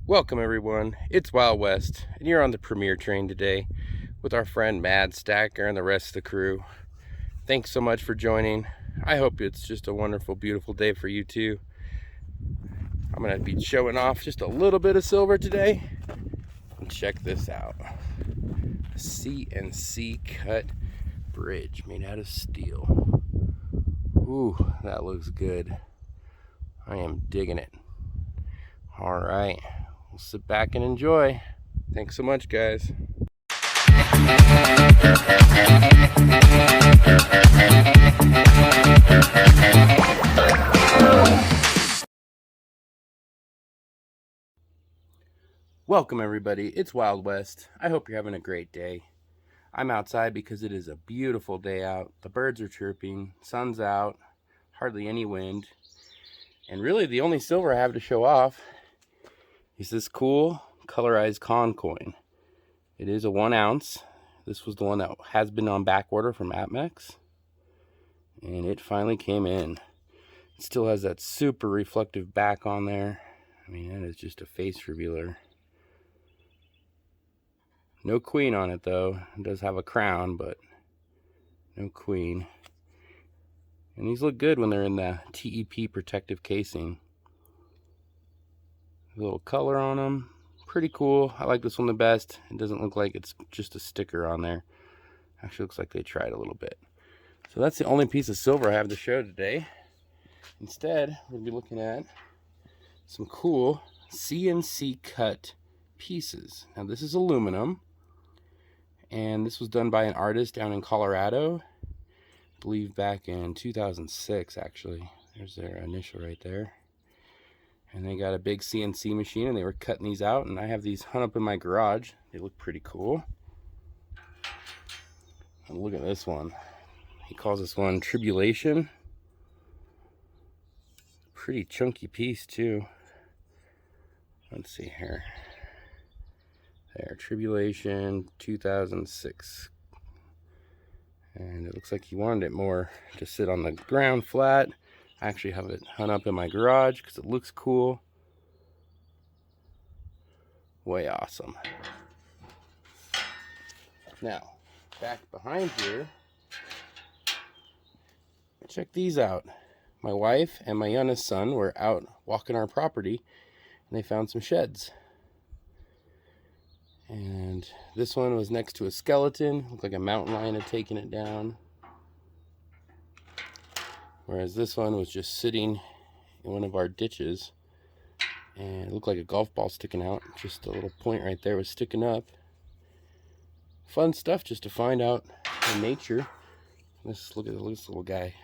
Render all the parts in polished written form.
Welcome everyone, it's Wild West, and you're on the premiere train today with our friend Mad Stacker and the rest of the crew. Thanks so much for joining. I hope it's just a wonderful, beautiful day for you too. I'm gonna be showing off just a little bit of silver today. And check this out. A CNC cut bridge made out of steel. Ooh, that looks good. I am digging it. All right. We'll sit back and enjoy. Thanks so much, guys. Welcome everybody, it's Wild West. I hope you're having a great day. I'm outside because it is a beautiful day out. The birds are chirping, sun's out, hardly any wind. And really the only silver I have to show off is this cool colorized con coin. It is a 1 ounce. This was the one that has been on back order from APMEX. And it finally came in. It still has that super reflective back on there. I mean, that is just a face revealer. No queen on it though. It does have a crown, but no queen. And these look good when they're in the TEP protective casing. A little color on them. Pretty cool. I like this one the best. It doesn't look like it's just a sticker on there. Actually looks like they tried a little bit. So that's the only piece of silver I have to show today. Instead, we'll be looking at some cool CNC cut pieces. Now this is aluminum, and this was done by an artist down in Colorado, I believe back in 2006 actually. There's their initial right there. And they got a big CNC machine and they were cutting these out, and I have these hung up in my garage. They look pretty cool. And look at this one. He calls this one Tribulation. Pretty chunky piece too. Let's see here. There, Tribulation 2006. And it looks like he wanted it more to sit on the ground flat. I actually have it hung up in my garage because it looks cool. Way awesome. Now, back behind here, check these out. My wife and my youngest son were out walking our property and they found some sheds. And this one was next to a skeleton. Looked like a mountain lion had taken it down. Whereas this one was just sitting in one of our ditches. And it looked like a golf ball sticking out. Just a little point right there was sticking up. Fun stuff just to find out in nature. Let's look at this little guy.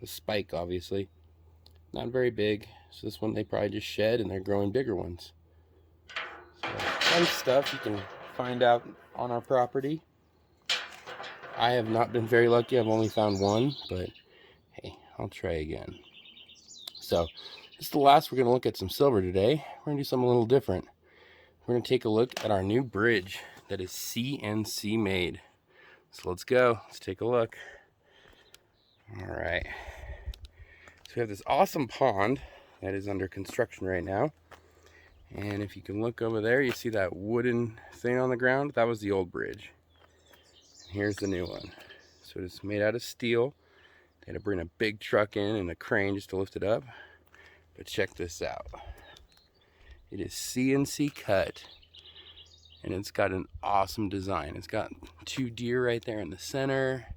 The spike, obviously. Not very big. So this one they probably just shed and they're growing bigger ones. So fun stuff you can find out on our property. I have not been very lucky. I've only found one, but hey, I'll try again. So this is the last. We're going to look at some silver today. We're going to do something a little different. We're going to take a look at our new bridge that is CNC made. So let's go. Let's take a look. All right. So we have this awesome pond that is under construction right now. And if you can look over there, you see that wooden thing on the ground? That was the old bridge. And here's the new one. So it's made out of steel. They had to bring a big truck in and a crane just to lift it up. But check this out. It is CNC cut. And it's got an awesome design. It's got 2 deer right there in the center.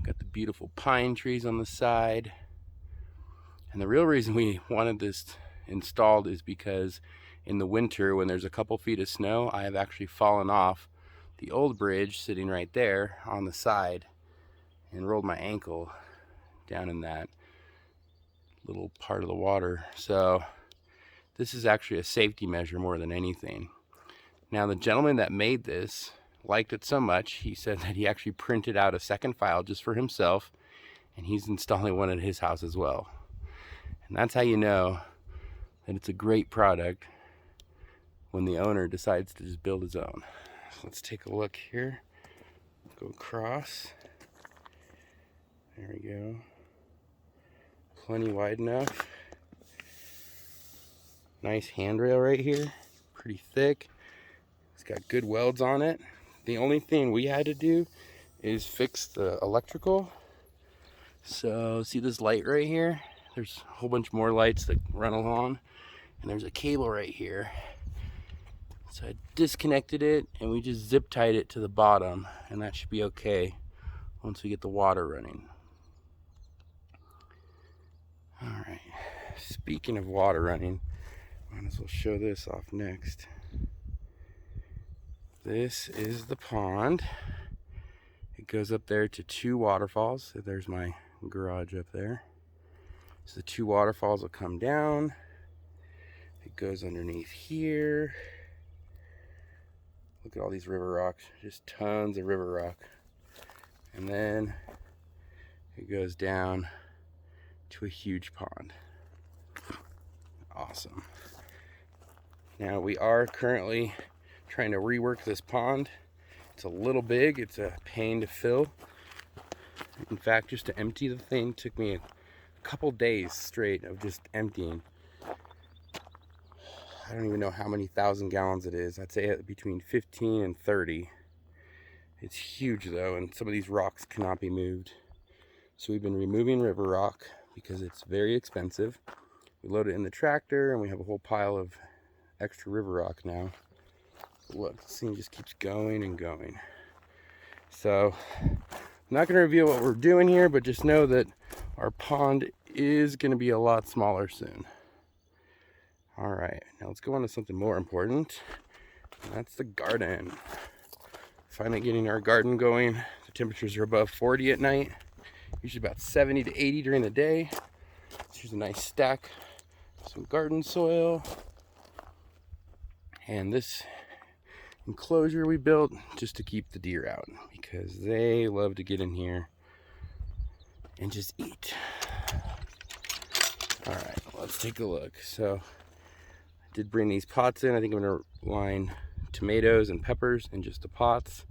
Got the beautiful pine trees on the side. And the real reason we wanted this installed is because in the winter when there's a couple feet of snow, I have actually fallen off the old bridge sitting right there on the side and rolled my ankle down in that little part of the water. So this is actually a safety measure more than anything. Now the gentleman that made this liked it so much, he said that he actually printed out a second file just for himself, and he's installing one at his house as well. And that's how you know that it's a great product when the owner decides to just build his own. So let's take a look here. Go across. There we go. Plenty wide enough. Nice handrail right here. pretty thick. It's got good welds on it. The only thing we had to do is fix the electrical. So see this light right here? There's a whole bunch more lights that run along, and there's a cable right here. So I disconnected it and we just zip tied it to the bottom, and that should be okay once we get the water running. All right, speaking of water running, might as well show this off next. This is the pond. It goes up there to 2 waterfalls. So there's my garage up there. So the 2 waterfalls will come down. It goes underneath here. Look at all these river rocks, just tons of river rock. And then it goes down to a huge pond. Awesome. Now we are currently trying to rework this pond. It's a little big, it's a pain to fill. In fact, just to empty the thing took me a couple days straight of just emptying. I don't even know how many thousand gallons it is. I'd say between 15 and 30. It's huge though, and some of these rocks cannot be moved. So we've been removing river rock because it's very expensive. We load it in the tractor and we have a whole pile of extra river rock now. Look, this thing just keeps going and going. So I'm not going to reveal what we're doing here, but just know that our pond is going to be a lot smaller soon. All right, now let's go on to something more important, and that's the garden. Finally getting our garden going. The temperatures are above 40 at night, usually about 70 to 80 during the day. Here's a nice stack of some garden soil. And this enclosure we built just to keep the deer out because they love to get in here and just eat. All right, let's take a look. So I did bring these pots in. I think I'm gonna line tomatoes and peppers in just the pots,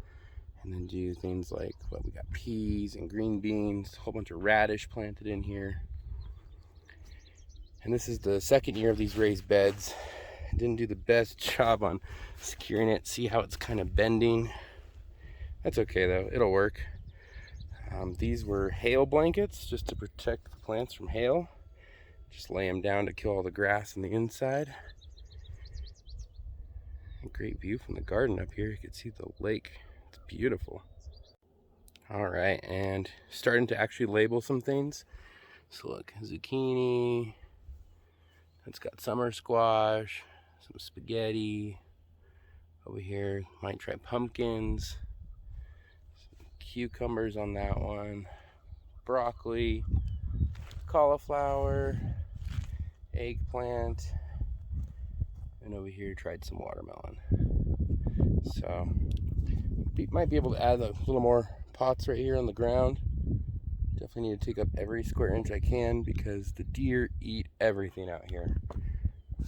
and then do things like, well, we got peas and green beans, a whole bunch of radish planted in here. And this is the second year of these raised beds. I didn't do the best job on securing it. See how it's kind of bending? That's okay though, it'll work. These were hail blankets just to protect the plants from hail. Just lay them down to kill all the grass on the inside. A great view from the garden up here. You can see the lake. It's beautiful. All right, and starting to actually label some things. So look, zucchini. It's got summer squash, some spaghetti. Over here, might try pumpkins. Some cucumbers on that one. Broccoli, cauliflower, eggplant. And over here, tried some watermelon. So, might be able to add a little more pots right here on the ground. Definitely need to take up every square inch I can because the deer eat everything out here.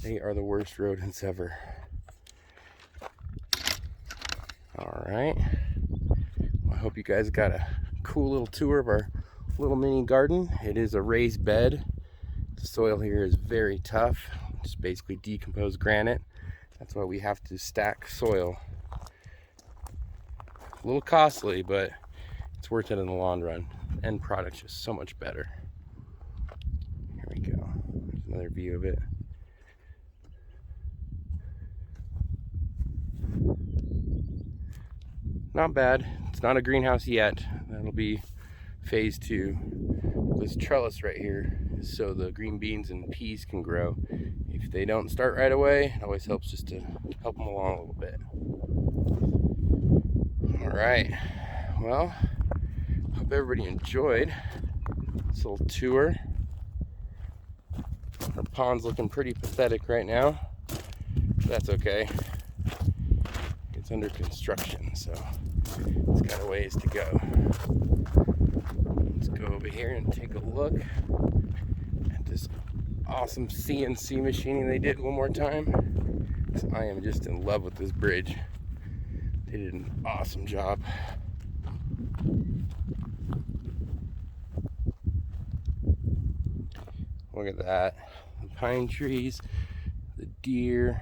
They are the worst rodents ever. All right. Well, I hope you guys got a cool little tour of our little mini garden. It is a raised bed. The soil here is very tough. It's basically decomposed granite. That's why we have to stack soil. A little costly, but it's worth it in the long run. The end product's just so much better. Here we go. There's another view of it. Not bad. It's not a greenhouse yet. That'll be phase 2. This trellis right here is so the green beans and peas can grow. If they don't start right away, it always helps just to help them along a little bit. All right. Well, hope everybody enjoyed this little tour. Our pond's looking pretty pathetic right now. That's okay. It's under construction, so it's got a ways to go. Let's go over here and take a look at this awesome CNC machining they did one more time. I am just in love with this bridge. They did an awesome job. Look at that. The pine trees, the deer,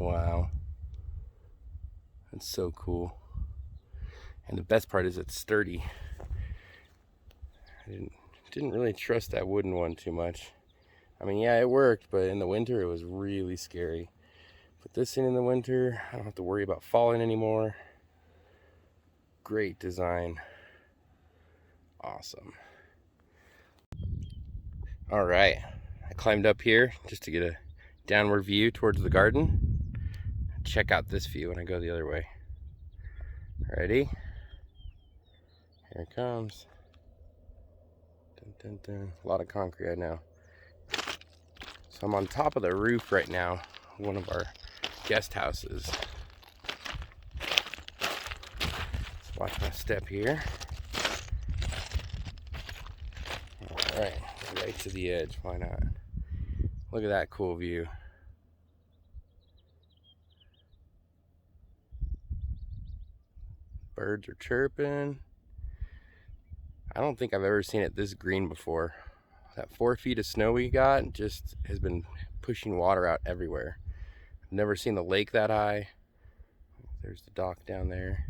Wow. That's so cool. And the best part is it's sturdy. I didn't really trust that wooden one too much. I mean, yeah, it worked, but in the winter it was really scary. Put this in the winter, I don't have to worry about falling anymore. Great design. Awesome. All right, I climbed up here just to get a downward view towards the garden. Check out this view when I go the other way. Ready? Here it comes. Dun, dun, dun. A lot of concrete right now. So I'm on top of the roof right now, one of our guest houses. Let's watch my step here. All right, right to the edge, why not? Look at that cool view. Birds are chirping. I don't think I've ever seen it this green before. That 4 feet of snow we got just has been pushing water out everywhere. I've never seen the lake that high. There's the dock down there.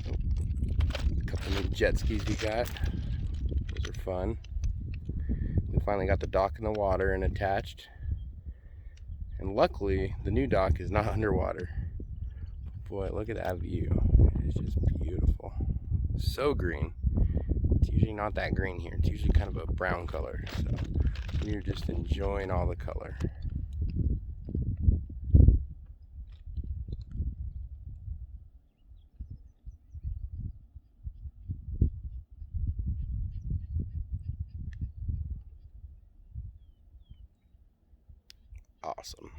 A couple new jet skis we got. Those are fun. We finally got the dock in the water and attached. And luckily, the new dock is not underwater. Boy, look at that view. It is just beautiful. So green. It's usually not that green here. It's usually kind of a brown color. So you're just enjoying all the color. Awesome.